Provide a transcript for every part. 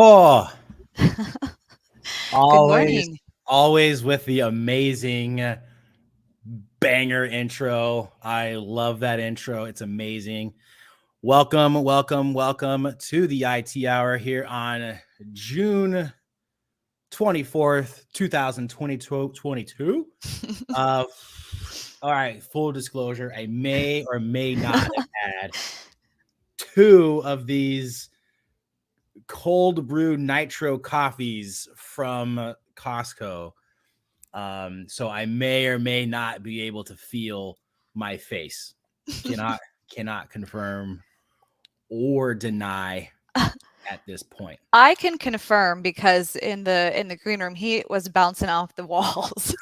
Oh, Good always, morning. always with the amazing banger intro. I love that intro. It's amazing. Welcome to the IT Hour here on June 24th, 2022. Uh, all right, full disclosure, I may or may not have had two of these cold brew nitro coffees from Costco. So I may or may not be able to feel my face. Cannot cannot confirm or deny at this point. I can confirm because in the green room he was bouncing off the walls.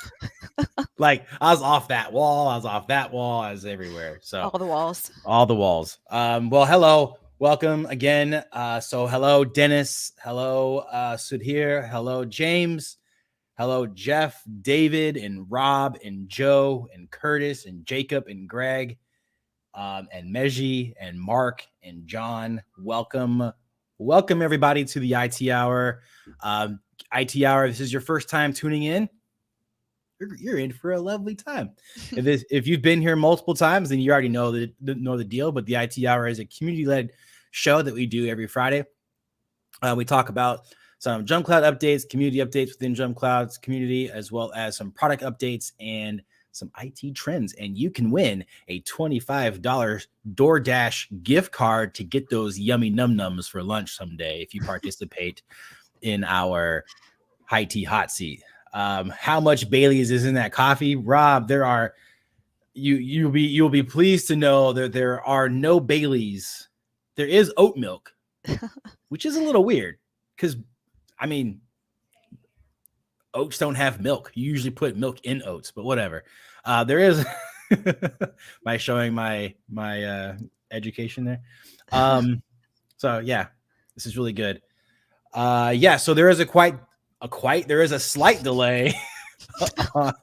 Like I was off that wall, I was off that wall, I was everywhere. So All the walls. all the walls. Well, hello, welcome again. So hello, Dennis. Hello, Sudhir. Hello, James. Hello, Jeff, David, and Rob, and Joe, and Curtis, and Jacob, and Greg, and Meji, and Mark, and John. Welcome everybody to the IT Hour. IT Hour, this is your first time tuning in. You're in for a lovely time. If you've been here multiple times, then you already know the deal. But the IT Hour is a community-led show that we do every Friday. We talk about some Jump Cloud updates, community updates within Jump Cloud's community, as well as some product updates and some IT trends. And you can win a $25 DoorDash gift card to get those yummy num-nums for lunch someday if you participate in our high tea hot seat. How much Bailey's is in that coffee, Rob? There are you'll be pleased to know that there are no Baileys. There is oat milk, which is a little weird because I mean oats don't have milk. You usually put milk in oats, but whatever. There is by showing my education there. So yeah, this is really good. Yeah, so there is there is a slight delay God.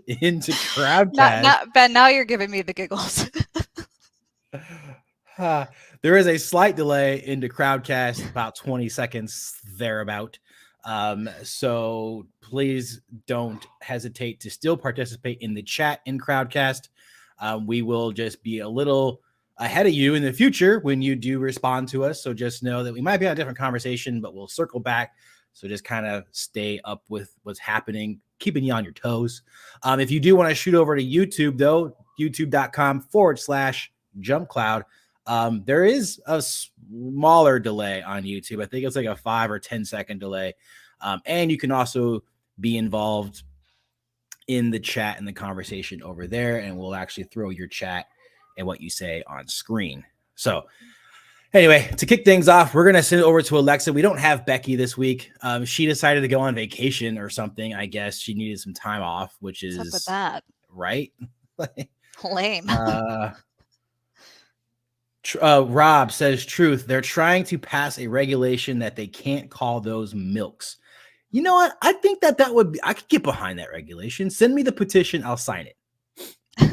into Crowdcast. Ben, now you're giving me the giggles. There is a slight delay into Crowdcast, about 20 seconds thereabout. So please don't hesitate to still participate in the chat in Crowdcast. We will just be a little ahead of you in the future when you do respond to us. So just know that we might be on a different conversation, but we'll circle back. So just kind of stay up with what's happening, keeping you on your toes. If you do want to shoot over to YouTube, though, youtube.com/jumpcloud. There is a smaller delay on YouTube. I think it's like a 5 or 10-second delay. And you can also be involved in the chat and the conversation over there, and we'll actually throw your chat and what you say on screen. So anyway, to kick things off, we're going to send it over to Alexa. We don't have Becky this week. She decided to go on vacation or something. I guess she needed some time off, which is What's up with that? right. Lame. Rob says truth. They're trying to pass a regulation that they can't call those milks. You know what? I think that would be, I could get behind that regulation. Send me the petition. I'll sign it.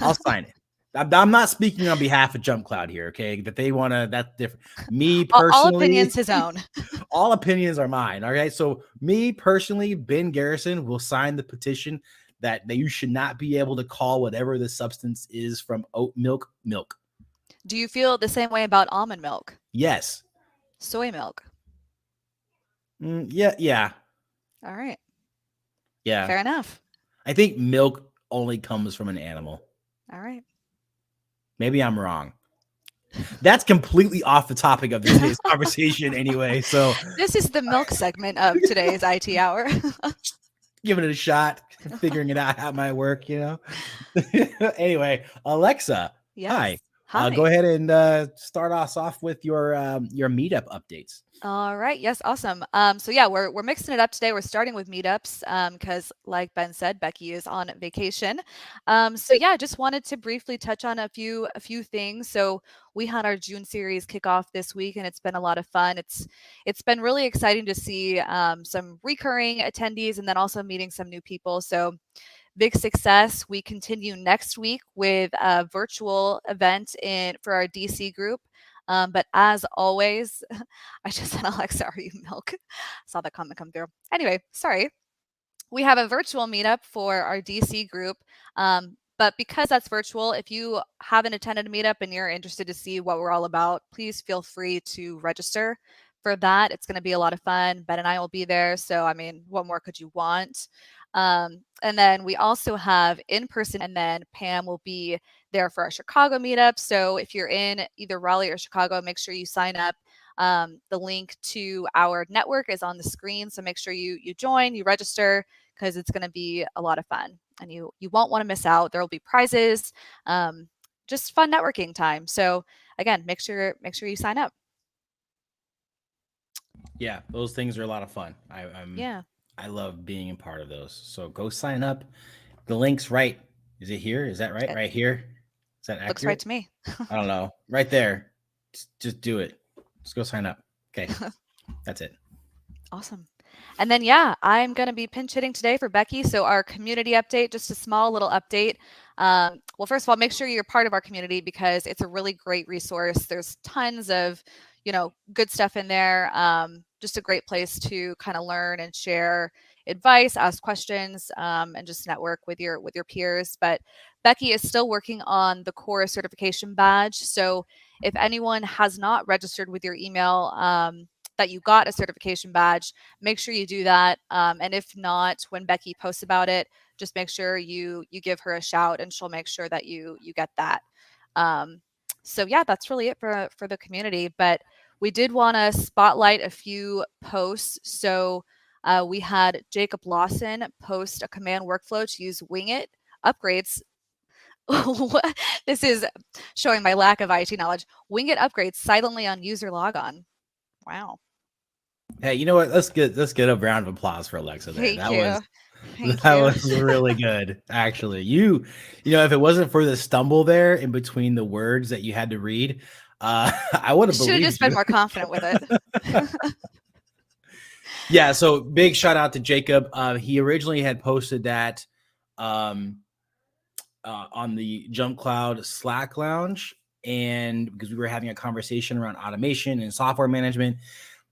I'll sign it. I'm not speaking on behalf of Jump Cloud here, okay? But they want to, that's different. Me personally. All opinions his own. All opinions are mine, all right? So me personally, Ben Garrison will sign the petition that you should not be able to call whatever the substance is from oat milk, milk. Do you feel the same way about almond milk? Yes. Soy milk? Yeah. All right. Yeah. Fair enough. I think milk only comes from an animal. All right. Maybe I'm wrong. That's completely off the topic of today's conversation anyway. So this is the milk segment of today's IT Hour. Giving it a shot, figuring it out how it might work, you know. Anyway, Alexa, yes. Hi. Go ahead and start us off with your meetup updates. All right. Yes. Awesome. So yeah, we're mixing it up today. We're starting with meetups because, like Ben said, Becky is on vacation. So yeah, just wanted to briefly touch on a few things. So we had our June series kickoff this week, and it's been a lot of fun. It's been really exciting to see some recurring attendees, and then also meeting some new people. So big success. We continue next week with a virtual event for our DC group. But as always, I just said, Alexa, are you milk? Saw that comment come through. Anyway, sorry. We have a virtual meetup for our DC group. But because that's virtual, if you haven't attended a meetup and you're interested to see what we're all about, please feel free to register for that. It's going to be a lot of fun. Ben and I will be there. So, I mean, what more could you want? And then we also have in-person, and then Pam will be there for our Chicago meetup. So if you're in either Raleigh or Chicago, make sure you sign up. The link to our network is on the screen. So make sure you join, you register, because it's going to be a lot of fun and you won't want to miss out. There will be prizes, just fun networking time. So again, make sure you sign up. Yeah, those things are a lot of fun. Yeah. I love being a part of those. So go sign up. The link's right. Is it here? Is that right? It Right here? Is that looks right accurate? to me. I don't know. Right there. Just do it. Just go sign up. Okay. That's it. Awesome. And then, yeah, I'm going to be pinch hitting today for Becky. So our community update, just a small little update. Well, first of all, make sure you're part of our community because it's a really great resource. There's tons of, good stuff in there. Just a great place to kind of learn and share advice, ask questions, and just network with your peers. But Becky is still working on the core certification badge. So if anyone has not registered with your email, that you got a certification badge, make sure you do that. And if not, when Becky posts about it, just make sure you give her a shout and she'll make sure that you get that. So yeah, that's really it for the community. But we did want to spotlight a few posts. So we had Jacob Lawson post a command workflow to use Wingit upgrades. This is showing my lack of IT knowledge. Wingit upgrades silently on user logon. Wow. Hey, you know what? Let's get a round of applause for Alexa there. Thank you. Thank That you. was really good, actually. If it wasn't for the stumble there in between the words that you had to read, I would have Should have believed just been you. more confident with it. Yeah, so big shout out to Jacob. He originally had posted that on the Jump Cloud Slack Lounge, and because we were having a conversation around automation and software management,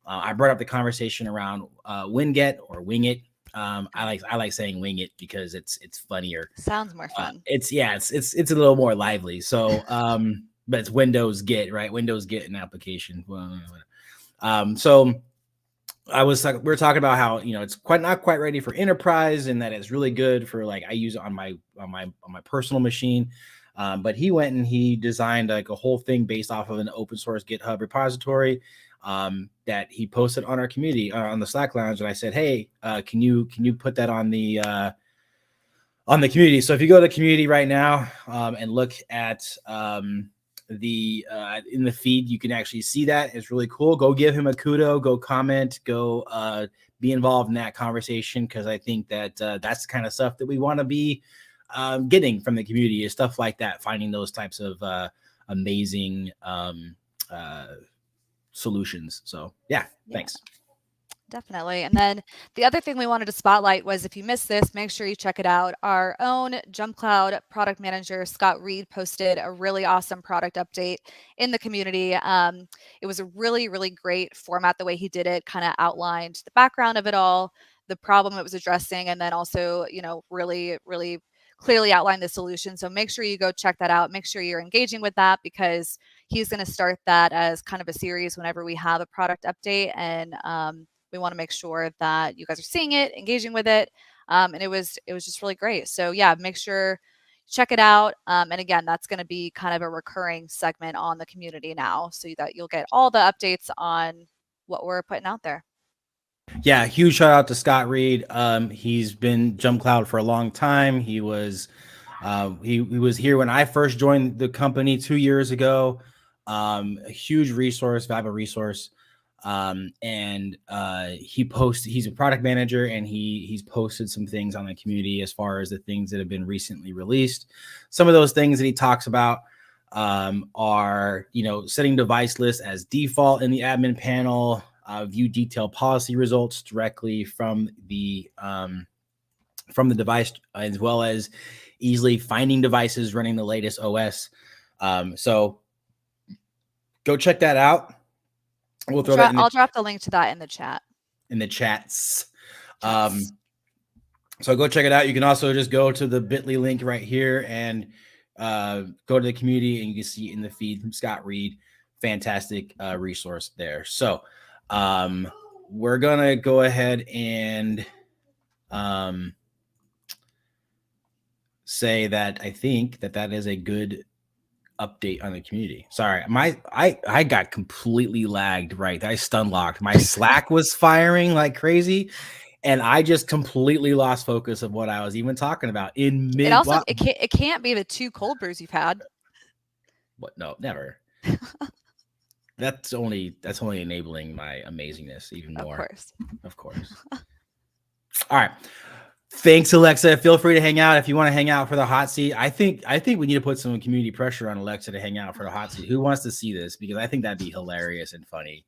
I brought up the conversation around Winget or Wing It. I like saying Wing It because it's funnier. Sounds more fun. It's a little more lively. So, but it's Windows Get, right? Windows Get an application. So we were talking about how it's not quite ready for enterprise, and that it's really good for like I use it on my personal machine. But he went and he designed like a whole thing based off of an open source GitHub repository that he posted on our community on the Slack Lounge. And I said, hey, can you put that on the community? So if you go to the community right now and look at the in the feed, you can actually see that. It's really cool. Go give him a kudo, go comment, go be involved in that conversation, because I think that that's the kind of stuff that we want to be getting from the community, is stuff like that, finding those types of amazing solutions. So yeah, thanks. Definitely. And then the other thing we wanted to spotlight was, if you missed this, make sure you check it out. Our own Jump Cloud product manager, Scott Reed, posted a really awesome product update in the community. It was a really, really great format. The way he did it kind of outlined the background of it all, the problem it was addressing, and then also, really, really clearly outlined the solution. So make sure you go check that out. Make sure you're engaging with that, because he's going to start that as kind of a series whenever we have a product update. And we want to make sure that you guys are seeing it, engaging with it. And it was just really great. So yeah, make sure check it out. And again, that's going to be kind of a recurring segment on the community now, so that you'll get all the updates on what we're putting out there. Yeah, huge shout out to Scott Reed. He's been Jump Cloud for a long time. He was here when I first joined the company 2 years ago. A huge resource, valuable resource. And he's a product manager, and he's posted some things on the community as far as the things that have been recently released. Some of those things that he talks about are, setting device lists as default in the admin panel, view detailed policy results directly from the device, as well as easily finding devices running the latest OS. So go check that out. We'll throw that in I'll drop the link to that in the chat. In the chats. So go check it out. You can also just go to the bit.ly link right here and go to the community, and you can see in the feed from Scott Reed. Fantastic resource there. So we're going to go ahead and say that I think that is a good update on the community. Sorry, I got completely lagged, right? I stun locked. My Slack was firing like crazy, and I just completely lost focus of what I was even talking about in mid. It can't be the 2 cold brews you've had. What? No, never. That's only enabling my amazingness even more. Of course. All right. Thanks, Alexa. Feel free to hang out if you want to hang out for the hot seat. I think we need to put some community pressure on Alexa to hang out for the hot seat. Who wants to see this? Because I think that'd be hilarious and funny.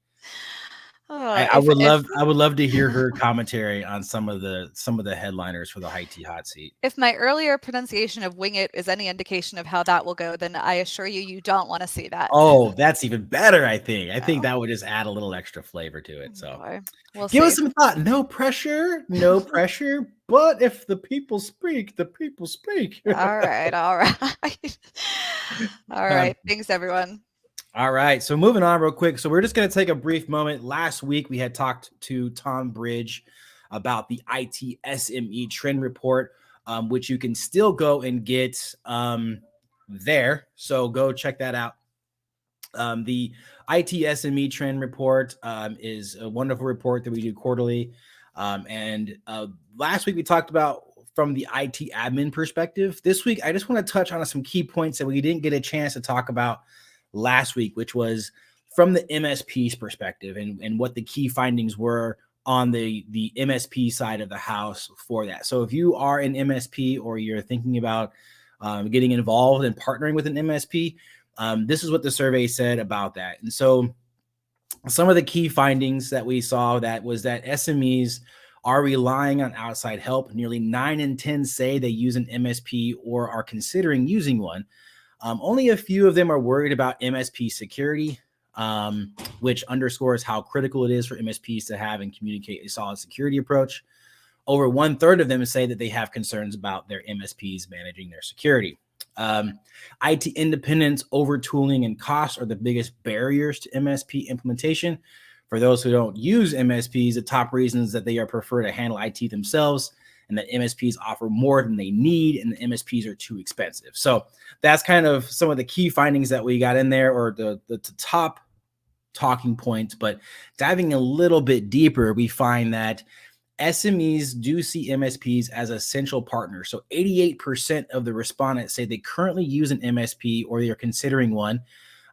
I would love to hear her commentary on some of the headliners for the hot seat. If my earlier pronunciation of wing it is any indication of how that will go, then I assure you don't want to see that. Oh, that's even better. I think that would just add a little extra flavor to it. So we'll give us some thought. No pressure, but if the people speak, the people speak. All right. All right. Thanks, everyone. All right. So moving on real quick. So we're just going to take a brief moment. Last week, we had talked to Tom Bridge about the IT SME trend report, which you can still go and get there. So go check that out. The IT SME trend report is a wonderful report that we do quarterly. And last week we talked about from the IT admin perspective. This week, I just want to touch on some key points that we didn't get a chance to talk about last week, which was from the MSP's perspective and what the key findings were on the MSP side of the house for that. So if you are an MSP or you're thinking about getting involved and partnering with an MSP, this is what the survey said about that. And so some of the key findings that we saw that was that SMEs are relying on outside help. Nearly 9 in 10 say they use an MSP or are considering using one. Only a few of them are worried about MSP security, which underscores how critical it is for MSPs to have and communicate a solid security approach. Over 1/3 of them say that they have concerns about their MSPs managing their security. IT independence, over tooling, and costs are the biggest barriers to MSP implementation. For those who don't use MSPs, the top reasons that they are prefer to handle IT themselves, and that MSPs offer more than they need, and the MSPs are too expensive. So that's kind of some of the key findings that we got in there, or the top talking points. But diving a little bit deeper, we find that SMEs do see MSPs as essential partners. So 88% of the respondents say they currently use an MSP or they are considering one.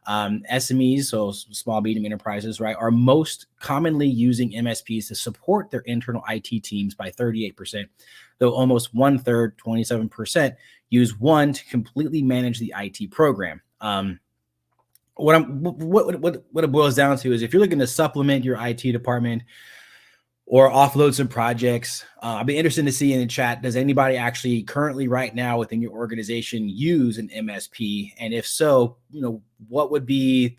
SMEs, so small, medium enterprises, right, are most commonly using MSPs to support their internal IT teams by 38%, though almost 1/3, 27%, use one to completely manage the IT program. What it boils down to is if you're looking to supplement your IT department or offload some projects, I'd be interested to see in the chat, does anybody actually currently right now within your organization use an MSP? And if so, what would be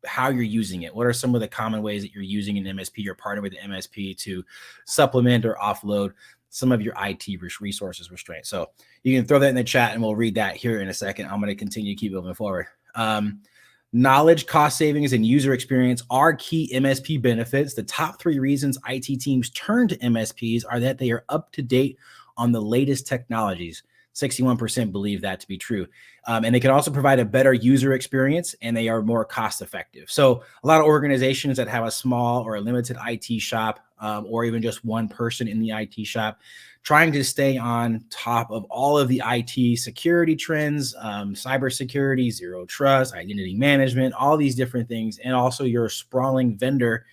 how you're using it? What are some of the common ways that you're using an MSP or partner with an MSP to supplement or offload some of your IT resources restraints? So you can throw that in the chat and we'll read that here in a second. I'm going to continue to keep moving forward. Knowledge, cost savings, and user experience are key MSP benefits. The top 3 reasons IT teams turn to MSPs are that they are up to date on the latest technologies. 61% believe that to be true. And they can also provide a better user experience, and they are more cost effective. So a lot of organizations that have a small or a limited IT shop, or even just one person in the IT shop, trying to stay on top of all of the IT security trends, cybersecurity, zero trust, identity management, all these different things, and also your sprawling vendor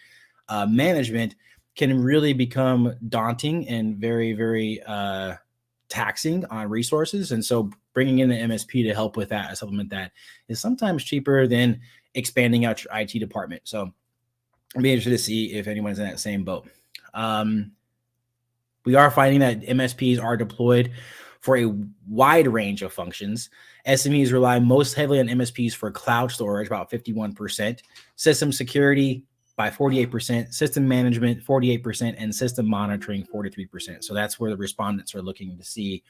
management can really become daunting and very, very taxing on resources. And so bringing in the MSP to help with that, supplement that, is sometimes cheaper than expanding out your IT department. So I'd be interested to see if anyone's in that same boat. We are finding that MSPs are deployed for a wide range of functions. SMEs rely most heavily on MSPs for cloud storage, about 51%, system security by 48%, system management 48%, and system monitoring 43%. So that's where the respondents are looking to see,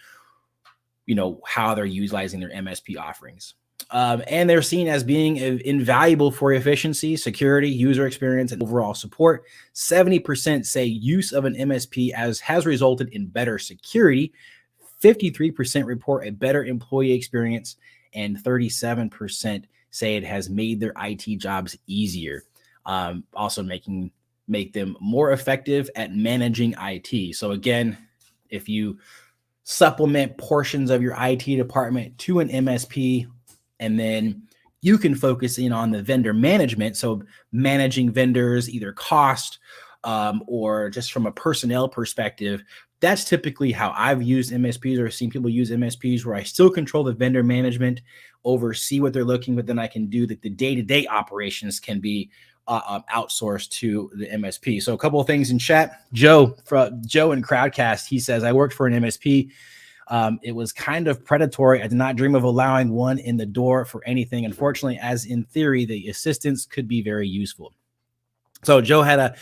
how they're utilizing their MSP offerings. And they're seen as being invaluable for efficiency, security, user experience, and overall support. 70% say use of an MSP has resulted in better security. 53% report a better employee experience, and 37% say it has made their IT jobs easier. Also make them more effective at managing IT. So again, if you supplement portions of your IT department to an MSP, and then you can focus in on the vendor management. So managing vendors, either cost or just from a personnel perspective. That's typically how I've used MSPs or seen people use MSPs, where I still control the vendor management, oversee what they're looking, but then I can do that. The day-to-day operations can be outsourced to the MSP. So a couple of things in chat. Joe in Crowdcast, he says, I worked for an MSP. It was kind of predatory. I did not dream of allowing one in the door for anything. Unfortunately, as in theory, the assistance could be very useful. So Joe had a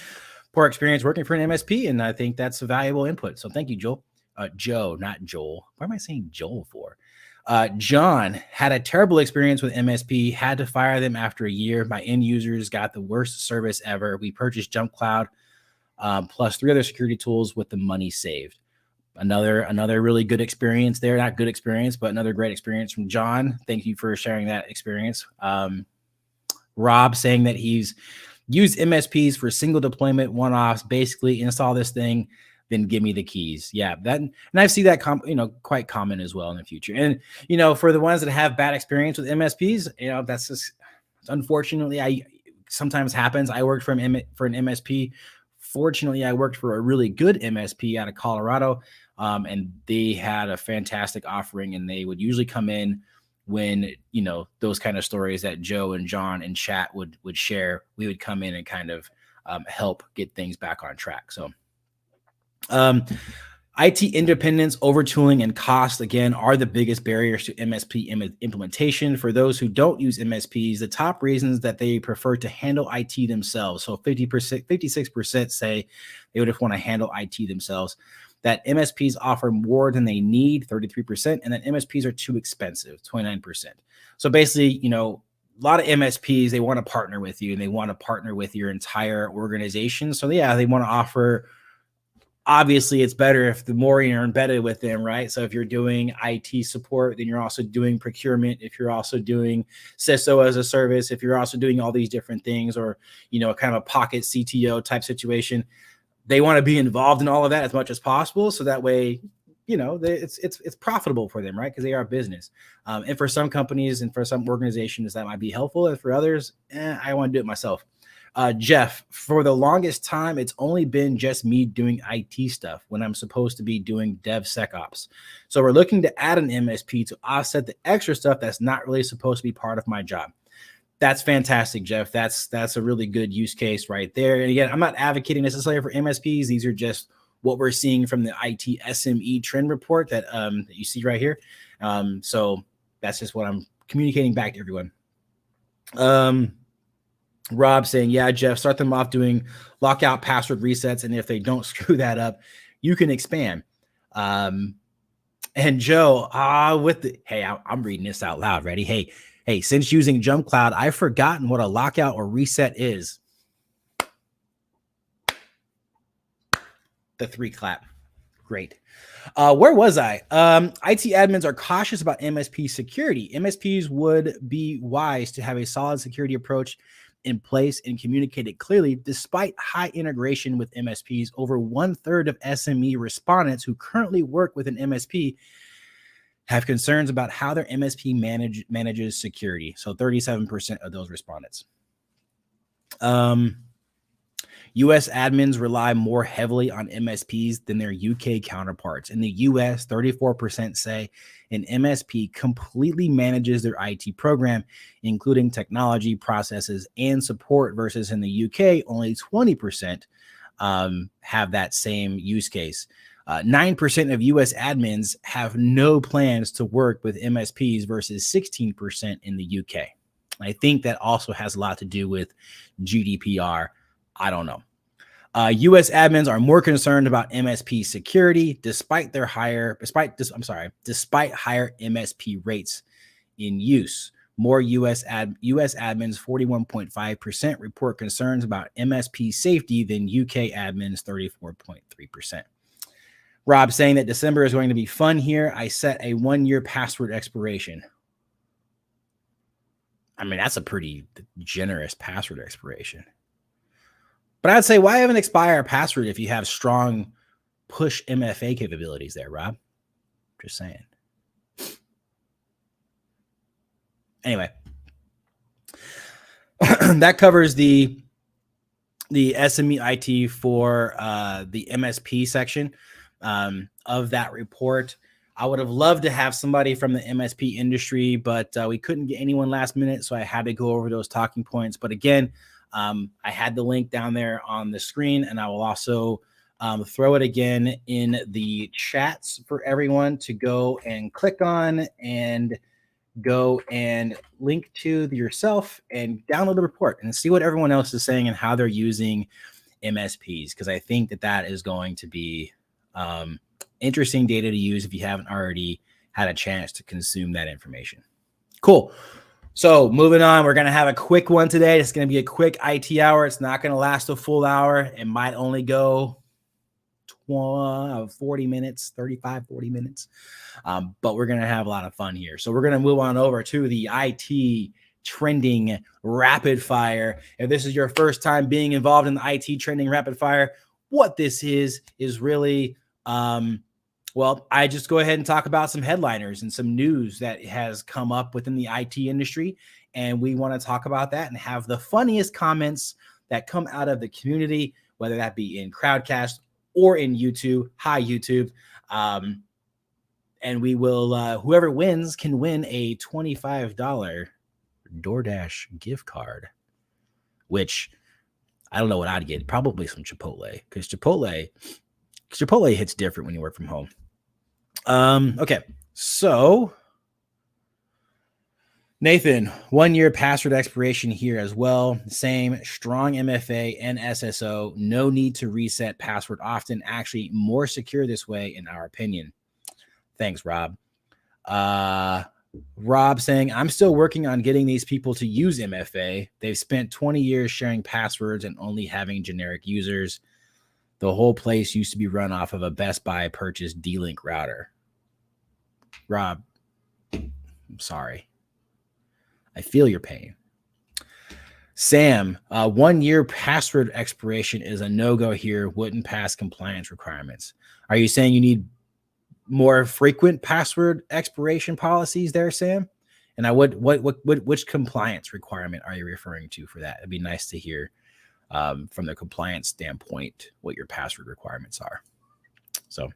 poor experience working for an MSP, and I think that's a valuable input. So thank you, Joel. Joe, not Joel. Why am I saying Joel for? John had a terrible experience with MSP, had to fire them after a year. My end users got the worst service ever. We purchased Jump Cloud plus 3 other security tools with the money saved. Another really good experience there. Not good experience, but another great experience from John. Thank you for sharing that experience. Rob saying that he's used MSPs for single deployment one-offs, basically install this thing, then give me the keys. Yeah, and I see that quite common as well in the future. And for the ones that have bad experience with MSPs, that's just unfortunately sometimes happens. I worked for an MSP. Fortunately, I worked for a really good MSP out of Colorado, and they had a fantastic offering, and they would usually come in when, those kind of stories that Joe and John in chat would share. We would come in and kind of help get things back on track. So IT independence, overtooling, and cost, again, are the biggest barriers to MSP implementation. For those who don't use MSPs, the top reasons that they prefer to handle IT themselves. So 56% say they would want to handle IT themselves. That MSPs offer more than they need, 33%, and that MSPs are too expensive, 29%. So basically, a lot of MSPs, they want to partner with you, and they want to partner with your entire organization. So yeah, they want to offer. Obviously, it's better if the more you're embedded with them, right? So if you're doing IT support, then you're also doing procurement. If you're also doing CISO as a service, if you're also doing all these different things, or, kind of a pocket CTO type situation, they want to be involved in all of that as much as possible. So that way, it's profitable for them, right? Because they are a business. And for some companies and for some organizations, that might be helpful. And for others, I want to do it myself. Jeff, for the longest time, it's only been just me doing IT stuff when I'm supposed to be doing DevSecOps. So we're looking to add an MSP to offset the extra stuff that's not really supposed to be part of my job. That's fantastic, Jeff. That's a really good use case right there. And again, I'm not advocating necessarily for MSPs. These are just what we're seeing from the IT SME trend report that you see right here. So that's just what I'm communicating back to everyone. Rob saying, yeah, Jeff, start them off doing lockout password resets, and if they don't screw that up, you can expand. And Joe, I'm reading this out loud. Ready? Hey, since using Jump Cloud, I've forgotten what a lockout or reset is. The 3 clap. Great. Where was I? IT admins are cautious about MSP security. MSPs would be wise to have a solid security approach in place and communicate it clearly. Despite high integration with MSPs, over 1/3 of SME respondents who currently work with an MSP have concerns about how their MSP manages security. So 37% of those respondents. US admins rely more heavily on MSPs than their UK counterparts. In the US, 34% say an MSP completely manages their IT program, including technology, processes, and support, versus in the UK, only 20% have that same use case. 9% of U.S. admins have no plans to work with MSPs versus 16% in the UK. I think that also has a lot to do with GDPR. I don't know. U.S. admins are more concerned about MSP security despite higher MSP rates in use. More U.S. admins, 41.5%, report concerns about MSP safety than UK admins, 34.3%. Rob saying that December is going to be fun here. I set a 1-year password expiration. I mean, that's a pretty generous password expiration. But I'd say, why have an expired password if you have strong push MFA capabilities there, Rob? Just saying. Anyway, that covers the SME IT for the MSP section of that report. I would have loved to have somebody from the MSP industry, but we couldn't get anyone last minute, so I had to go over those talking points. But again, I had the link down there on the screen, and I will also throw it again in the chats for everyone to go and click on and go and link to yourself and download the report and see what everyone else is saying and how they're using MSPs, because I think that is going to be interesting data to use if you haven't already had a chance to consume that information. Cool. So moving on, we're going to have a quick one today. It's going to be a quick IT hour. It's not going to last a full hour. It might only go 40 minutes, 35, 40 minutes. But we're going to have a lot of fun here. So we're going to move on over to the IT trending rapid fire. If this is your first time being involved in the IT trending rapid fire, what this is really, well, I just go ahead and talk about some headliners and some news that has come up within the IT industry. And we want to talk about that and have the funniest comments that come out of the community, whether that be in Crowdcast or in YouTube. Hi, YouTube. And we will, whoever wins can win a $25 DoorDash gift card, which I don't know what I'd get. Probably some Chipotle, because Chipotle hits different when you work from home. Okay, so Nathan, 1-year password expiration here as well. Same, strong MFA and SSO. No need to reset password often. Actually, more secure this way, in our opinion. Thanks, Rob. Rob saying, I'm still working on getting these people to use MFA. They've spent 20 years sharing passwords and only having generic users. The whole place used to be run off of a Best Buy purchased D-Link router. Rob, I'm sorry. I feel your pain. Sam, 1-year password expiration is a no-go here. Wouldn't pass compliance requirements. Are you saying you need more frequent password expiration policies there, Sam? And which compliance requirement are you referring to for that? It'd be nice to hear from the compliance standpoint what your password requirements are. So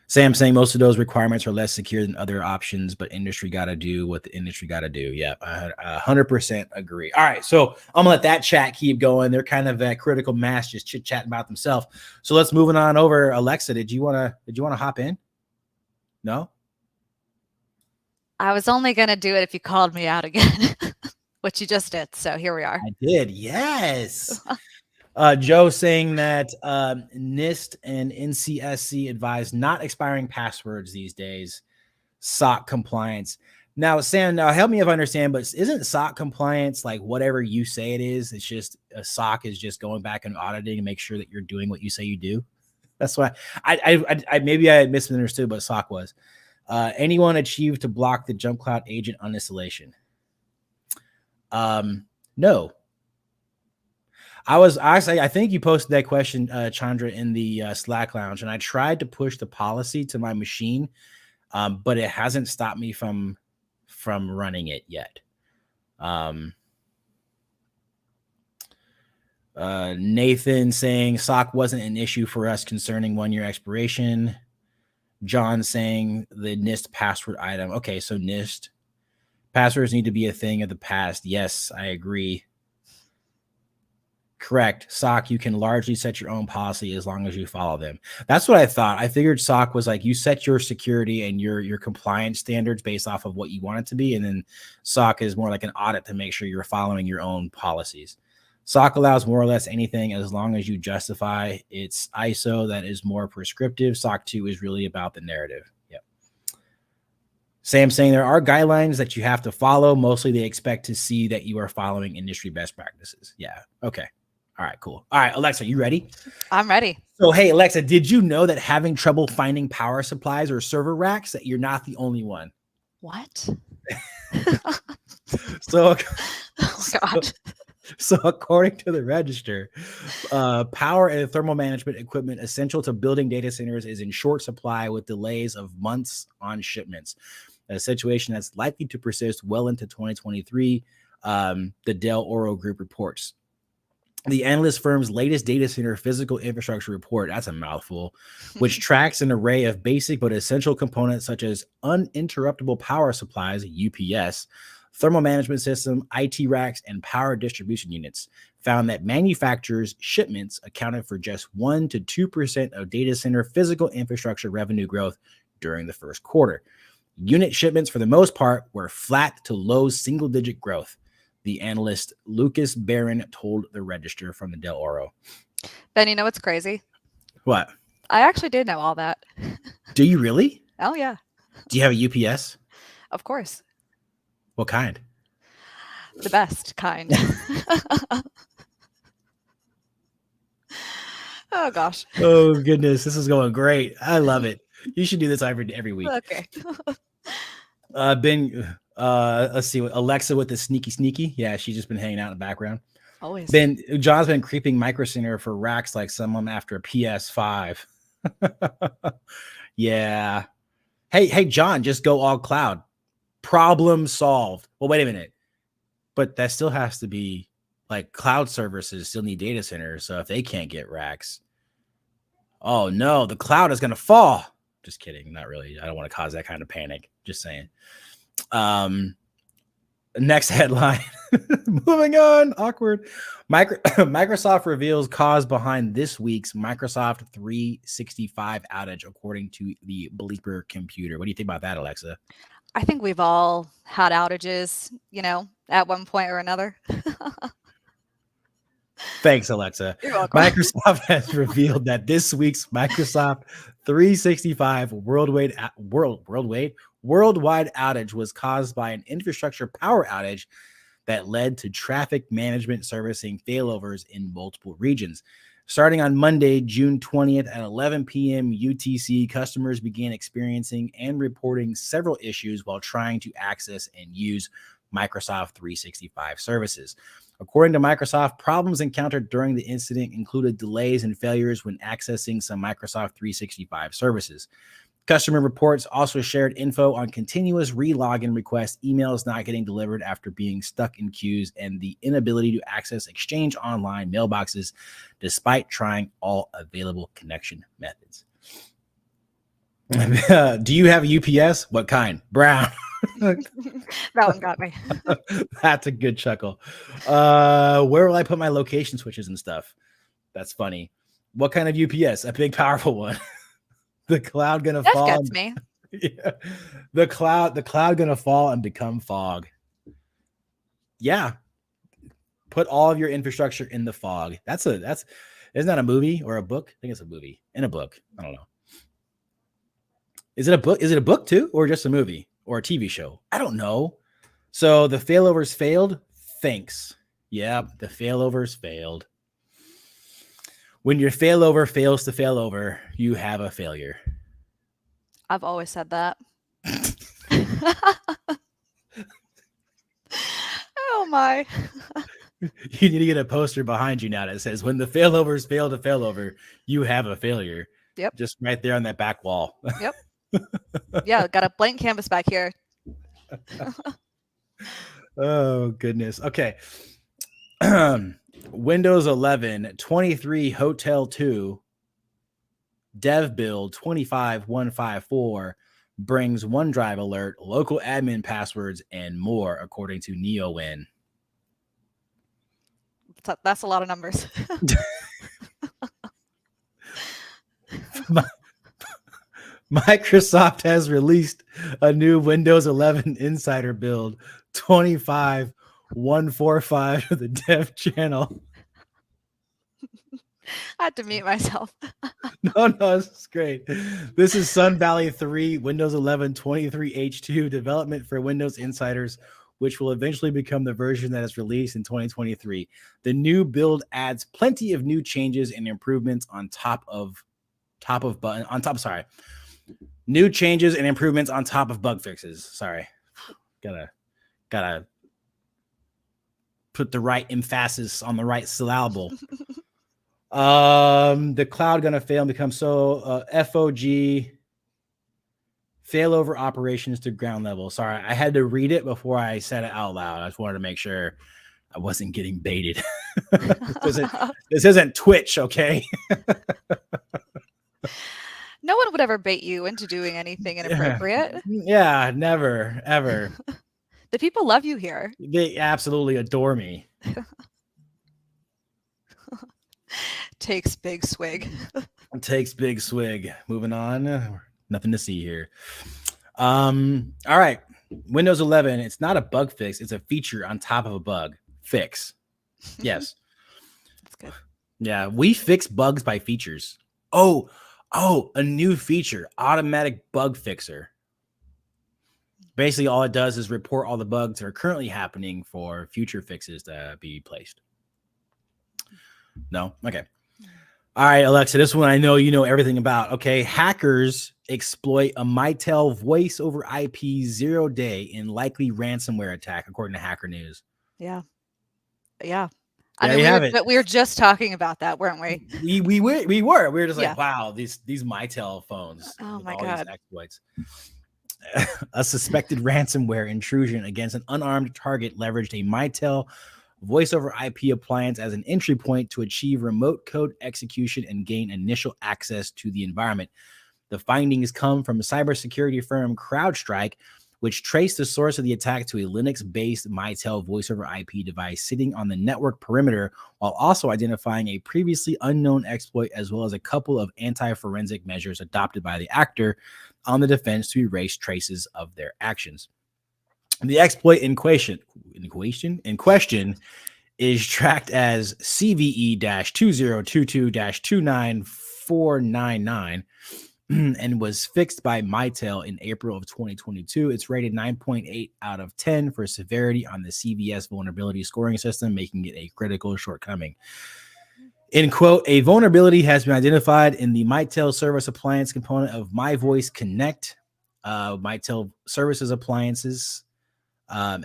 Sam saying most of those requirements are less secure than other options, but industry got to do what the industry got to do. Yeah, I 100% agree. All right, so I'm gonna let that chat keep going. They're kind of at critical mass, just chit chatting about themselves. So let's move on over. Alexa, did you wanna hop in? No. I was only gonna do it if you called me out again, which you just did. So here we are. I did. Yes. Joe saying that NIST and NCSC advise not expiring passwords these days. SOC compliance. Now, Sam, help me if I understand, but isn't SOC compliance like whatever you say it is? It's just a SOC is just going back and auditing to make sure that you're doing what you say you do. That's why I maybe I misunderstood what SOC was. Anyone achieved to block the jump cloud agent on installation? No. I think you posted that question, Chandra, in the Slack lounge, and I tried to push the policy to my machine, but it hasn't stopped me from running it yet. Nathan saying SOC wasn't an issue for us concerning 1-year expiration. John saying the NIST password item. Okay, so NIST passwords need to be a thing of the past. Yes, I agree. Correct. SOC, you can largely set your own policy as long as you follow them. That's what I thought. I figured SOC was like you set your security and your compliance standards based off of what you want it to be. And then SOC is more like an audit to make sure you're following your own policies. SOC allows more or less anything as long as you justify its ISO that is more prescriptive. SOC 2 is really about the narrative. Yep. Sam saying there are guidelines that you have to follow. Mostly they expect to see that you are following industry best practices. Yeah. Okay. All right, cool. All right, Alexa, you ready? I'm ready. So, hey, Alexa, did you know that having trouble finding power supplies or server racks, that you're not the only one? What? So, Oh, God. So according to the register, power and thermal management equipment essential to building data centers is in short supply with delays of months on shipments, a situation that's likely to persist well into 2023, the Del Oro Group reports. The analyst firm's latest data center physical infrastructure report, that's a mouthful, which tracks an array of basic but essential components such as uninterruptible power supplies, UPS, thermal management system, IT racks, and power distribution units, found that manufacturers' shipments accounted for just 1 to 2% of data center physical infrastructure revenue growth during the first quarter. Unit shipments, for the most part, were flat to low single-digit growth, the analyst Lucas Barron told the register from the Del Oro. Ben, you know what's crazy? What? I actually did know all that. Do you really? Oh, yeah. Do you have a UPS? Of course. What kind? The best kind. Oh, gosh. Oh, goodness. This is going great. I love it. You should do this every week. Okay. Ben, let's see. Alexa with the sneaky. Yeah, she's just been hanging out in the background. Always. John's been creeping Micro Center for racks like someone after a PS5. Yeah. Hey, John, just go all cloud. Problem solved. Well, wait a minute. But that still has to be like cloud services still need data centers. So if they can't get racks, oh no, the cloud is going to fall. Just kidding. Not really. I don't want to cause that kind of panic. Just saying. Next headline. Moving on. Awkward. Microsoft reveals cause behind this week's Microsoft 365 outage, according to the Bleeper computer. What do you think about that, Alexa? I think we've all had outages, at one point or another. Thanks, Alexa. You're welcome. Microsoft has revealed that this week's Microsoft 365 worldwide outage was caused by an infrastructure power outage that led to traffic management servicing failovers in multiple regions. Starting on Monday, June 20th at 11 p.m. UTC, customers began experiencing and reporting several issues while trying to access and use Microsoft 365 services. According to Microsoft, problems encountered during the incident included delays and failures when accessing some Microsoft 365 services. Customer reports also shared info on continuous re-login requests, emails not getting delivered after being stuck in queues, and the inability to access Exchange Online mailboxes despite trying all available connection methods. Do you have a UPS? What kind? Brown. That one got me. That's a good chuckle. Where will I put my location switches and stuff? That's funny. What kind of UPS? A big, powerful one. The cloud gonna fall. That gets me. Yeah. The cloud gonna fall and become fog. Yeah. Put all of your infrastructure in the fog. Isn't that a movie or a book? I think it's a movie and a book. I don't know. Is it a book? Is it a book too, or just a movie or a TV show? I don't know. So the failovers failed. Thanks. Yeah, the failovers failed. When your failover fails to fail over, you have a failure. I've always said that. Oh my. You need to get a poster behind you now that says, when the failovers fail to fail over, you have a failure. Yep. Just right there on that back wall. Yep. Yeah, got a blank canvas back here. Oh, goodness. Okay. Windows 11, 23 Hotel 2, dev build 25154 brings OneDrive alert, local admin passwords, and more, according to NeoWin. That's a lot of numbers. Microsoft has released a new Windows 11 Insider build 25.145 to the dev channel. I had to mute myself. No, this is great. This is Sun Valley 3 Windows 11 23H2 development for Windows Insiders, which will eventually become the version that is released in 2023. The new build adds plenty of new changes and improvements new changes and improvements on top of bug fixes. Sorry. Gotta put the right emphasis on the right syllable. The cloud gonna fail and become FOG failover operations to ground level. Sorry, I had to read it before I said it out loud. I just wanted to make sure I wasn't getting baited. This isn't Twitch, okay? No one would ever bait you into doing anything inappropriate. Yeah, never, ever. The people love you here. They absolutely adore me. Takes big swig. Takes big swig. Moving on. Nothing to see here. All right. Windows 11. It's not a bug fix. It's a feature on top of a bug fix. Yes. That's good. Yeah. We fix bugs by features. Oh, a new feature. Automatic bug fixer. Basically, all it does is report all the bugs that are currently happening for future fixes to be placed. No? Okay. All right, Alexa, this one I know you know everything about. Okay, hackers exploit a Mitel voice over IP 0-day in likely ransomware attack, according to Hacker News. Yeah. I mean, we were just talking about that, weren't we? We were just like, wow, these Mitel phones. Oh my God. These exploits. A suspected ransomware intrusion against an unarmed target leveraged a Mitel voice over IP appliance as an entry point to achieve remote code execution and gain initial access to the environment. The findings come from cybersecurity firm CrowdStrike, which traced the source of the attack to a Linux-based Mitel voice over IP device sitting on the network perimeter, while also identifying a previously unknown exploit as well as a couple of anti-forensic measures adopted by the actor on the defense to erase traces of their actions. The exploit in question is tracked as CVE-2022-29499 and was fixed by Mitel in April of 2022. It's rated 9.8 out of 10 for severity on the CVS vulnerability scoring system, making it a critical shortcoming. In quote, a vulnerability has been identified in the Mitel service appliance component of MyVoice Connect, Mitel services appliances,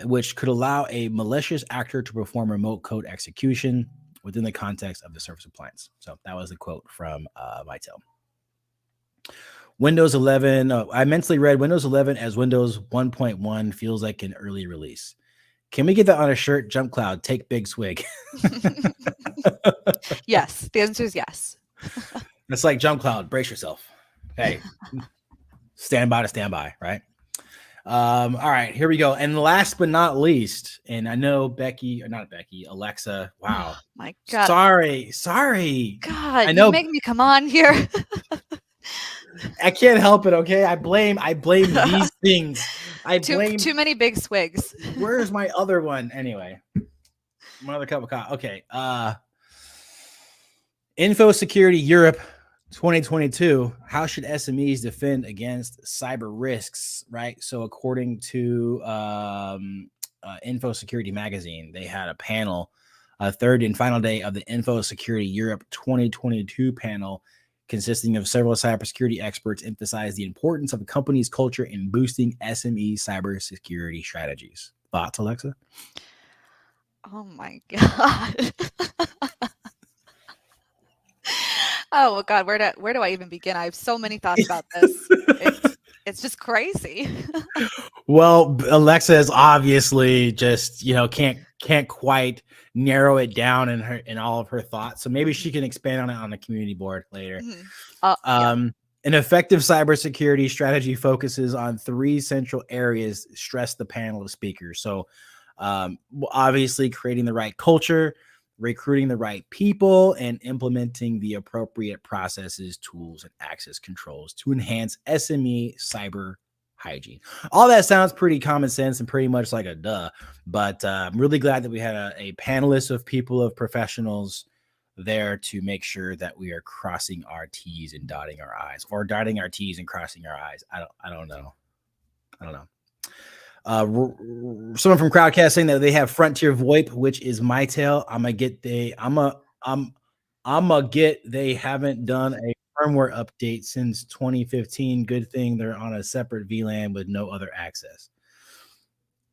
which could allow a malicious actor to perform remote code execution within the context of the service appliance. So that was the quote from Mitel. Windows 11. I mentally read Windows 11 as Windows 1.1 feels like an early release. Can we get that on a shirt? Jump Cloud, take big swig. Yes, the answer is yes. It's like Jump Cloud, brace yourself. Hey, stand by, right? All right, here we go. And last but not least, and I know Alexa. Wow. Oh my God. Sorry. God, I know. You make me come on here. I can't help it, okay? I blame these things. Too many big swigs. Where's my other one? Anyway, my other cup of coffee. Okay. Info Security Europe 2022. How should SMEs defend against cyber risks? Right. So according to Info Security Magazine, they had a panel, a third and final day of the Info Security Europe 2022 panel, consisting of several cybersecurity experts, emphasized the importance of a company's culture in boosting SME cybersecurity strategies. Thoughts, Alexa? Oh my God. Oh God, where do I even begin? I have so many thoughts about this. It's just crazy. Well, Alexa is obviously just, can't quite narrow it down in all of her thoughts. So maybe she can expand on it on the community board later. Mm-hmm. An effective cybersecurity strategy focuses on three central areas, stressed the panel of speakers. So obviously creating the right culture, recruiting the right people, and implementing the appropriate processes, tools, and access controls to enhance SME cyber hygiene. All that sounds pretty common sense and pretty much like a duh, but I'm really glad that we had a panelist of people, of professionals there to make sure that we are crossing our T's and dotting our I's, or dotting our T's and crossing our I's. I don't know. Someone from Crowdcast saying that they have Frontier Voip, which is my tail. I'm gonna get they they haven't done a firmware update since 2015. Good thing they're on a separate VLAN with no other access.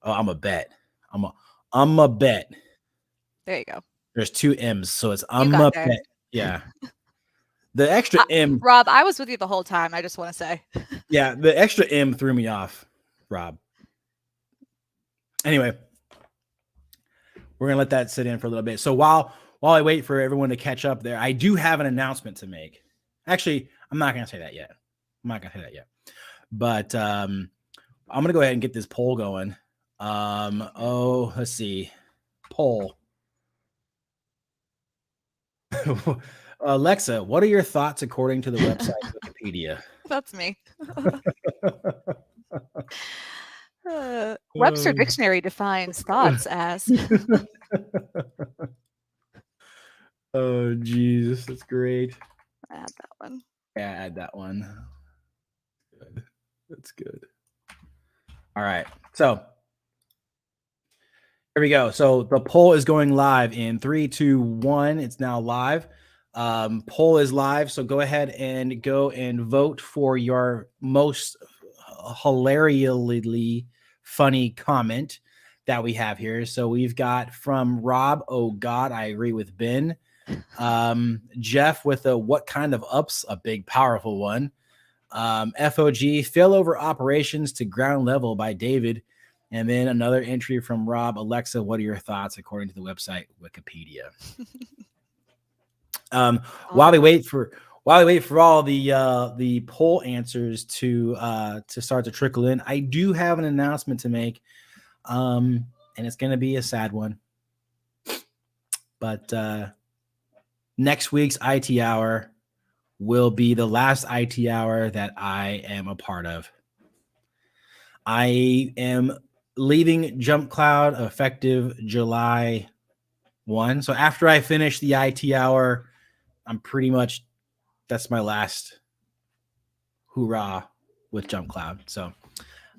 Oh, I'm a bet. I'm a bet. There you go. There's two M's, so it's You got there. bet. Yeah. The extra M. Rob, I was with you the whole time. I just want to say. Yeah, the extra M threw me off, Rob. Anyway, we're gonna let that sit in for a little bit. So while I wait for everyone to catch up there, I do have an announcement to make. Actually, I'm not gonna say that yet. But I'm gonna go ahead and get this poll going. Let's see. Poll. Alexa, what are your thoughts according to the website Wikipedia? That's me. Webster Dictionary defines thoughts as. Oh, Jesus, that's great. Add that one. Yeah, add that one. Good. That's good. All right. So here we go. So the poll is going live in 3, 2, 1. It's now live. Poll is live. So go ahead and go and vote for your most hilariously funny comment that we have here. So we've got from Rob, oh God, I agree with Ben. Jeff with a what kind of ups, a big powerful one. FOG, failover operations to ground level by David. And then another entry from Rob, Alexa, what are your thoughts according to the website Wikipedia? While we wait for all the poll answers to start to trickle in, I do have an announcement to make, and it's going to be a sad one. But next week's IT Hour will be the last IT Hour that I am a part of. I am leaving Jump Cloud effective July 1. So after I finish the IT Hour, I'm pretty much, that's my last hoorah with Jump Cloud. So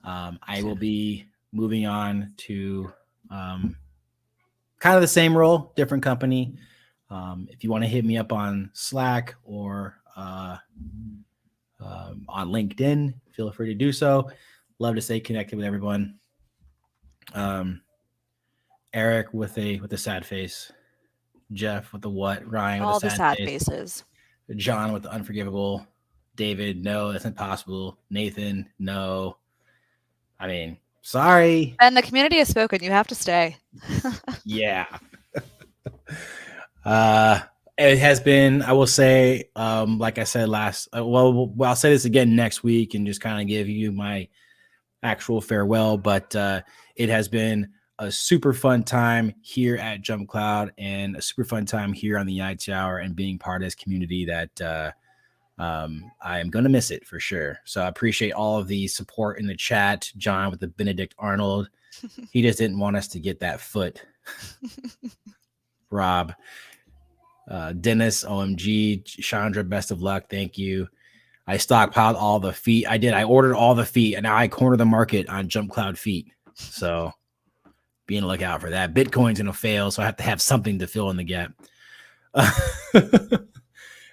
I will be moving on to kind of the same role, different company. If you want to hit me up on Slack or on LinkedIn, feel free to do so. Love to stay connected with everyone. Eric with a sad face. Jeff with the what? Ryan with all a sad, the sad faces. John with the unforgivable. David, no, that's impossible. Nathan, no. I mean, sorry. And the community has spoken. You have to stay. Yeah. It has been, I will say, like I said last, I'll say this again next week and just kind of give you my actual farewell, but it has been a super fun time here at Jump Cloud and a super fun time here on the IT Hour and being part of this community that I am going to miss it for sure. So I appreciate all of the support in the chat. John with the Benedict Arnold. He just didn't want us to get that foot. Rob. Dennis, OMG. Chandra, best of luck. Thank you. I stockpiled all the feet. I did. I ordered all the feet, and now I corner the market on Jump Cloud feet. So be on the lookout for that. Bitcoin's going to fail, so I have to have something to fill in the gap.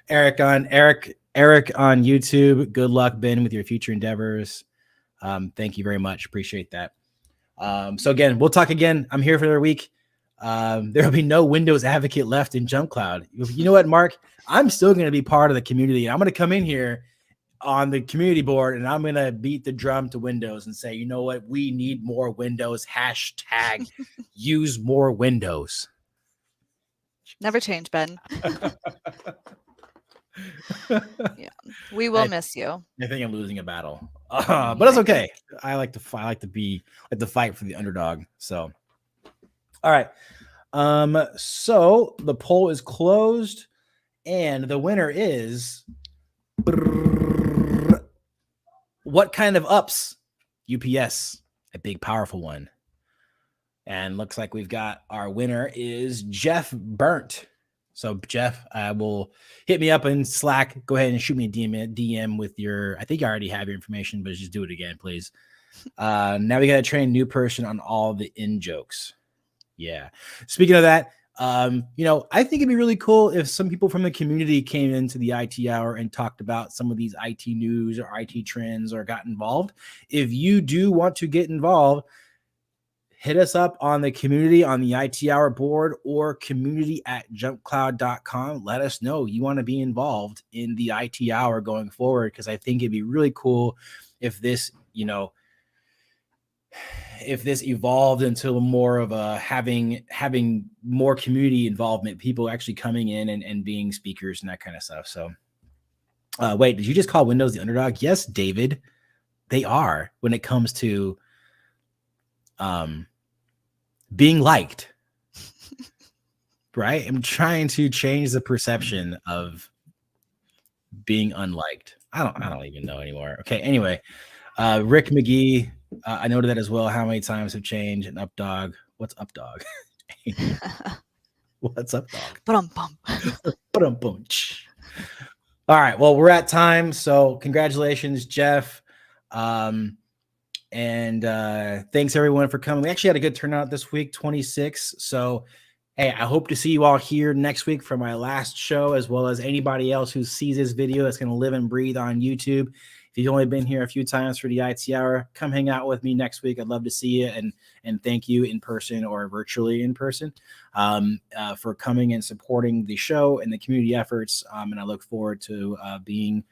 Eric on YouTube. Good luck, Ben, with your future endeavors. Thank you very much. Appreciate that. So again, we'll talk again. I'm here for another week. There will be no Windows advocate left in Jump Cloud. You know what, Mark? I'm still going to be part of the community. I'm going to come in here on the community board and I'm going to beat the drum to Windows and say, you know what? We need more Windows. Hashtag use more Windows. Never change, Ben. Yeah, we will miss you. I think I'm losing a battle, but that's okay. I like to fight for the underdog. So, all right. So the poll is closed, and the winner is what kind of ups? UPS, a big, powerful one. And looks like we've got our winner is Jeff Burnt. So Jeff, will hit me up in Slack. Go ahead and shoot me a DM with your, I think I already have your information, but just do it again, please. Now we got to train a new person on all the in jokes. Yeah. Speaking of that, I think it'd be really cool if some people from the community came into the IT hour and talked about some of these IT news or IT trends or got involved. If you do want to get involved, hit us up on the community on the IT hour board or community@jumpcloud.com. Let us know you want to be involved in the IT hour going forward, because I think it'd be really cool if this, if this evolved into more of a having more community involvement, people actually coming in and being speakers and that kind of stuff. So wait, did you just call Windows the underdog? Yes, David, they are when it comes to being liked. Right? I'm trying to change the perception of being unliked. I don't even know anymore. Okay, anyway, Rick McGee, I noted that as well. How many times have changed? And up dog. What's up dog? What's up dog? All right, well, we're at time, so congratulations, Jeff. And thanks everyone for coming. We actually had a good turnout this week, 26. So hey, I hope to see you all here next week for my last show, as well as anybody else who sees this video that's going to live and breathe on YouTube. If you've only been here a few times for the IT hour, come hang out with me next week. I'd love to see you, and thank you in person or virtually in person for coming and supporting the show and the community efforts. And I look forward to being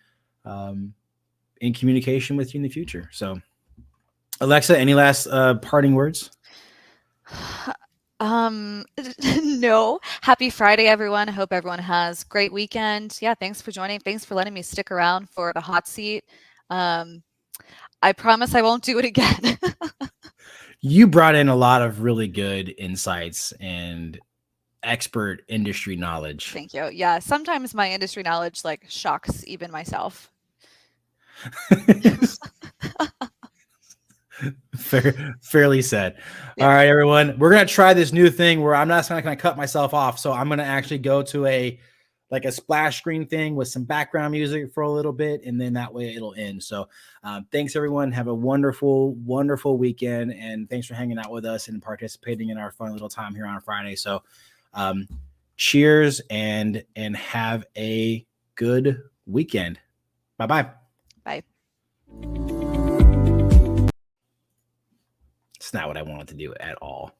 in communication with you in the future. So Alexa, any last parting words? No. Happy Friday, everyone. I hope everyone has a great weekend. Yeah, thanks for joining. Thanks for letting me stick around for the hot seat. I promise I won't do it again. You brought in a lot of really good insights and expert industry knowledge. Thank you. Yeah, sometimes my industry knowledge shocks even myself. Fairly said. Yeah. All right, everyone. We're going to try this new thing where I'm not going to cut myself off. So I'm going to actually go to a splash screen thing with some background music for a little bit, and then that way it'll end. So thanks, everyone. Have a wonderful, wonderful weekend, and thanks for hanging out with us and participating in our fun little time here on Friday. So cheers and have a good weekend. Bye-bye. Bye. It's not what I wanted to do at all.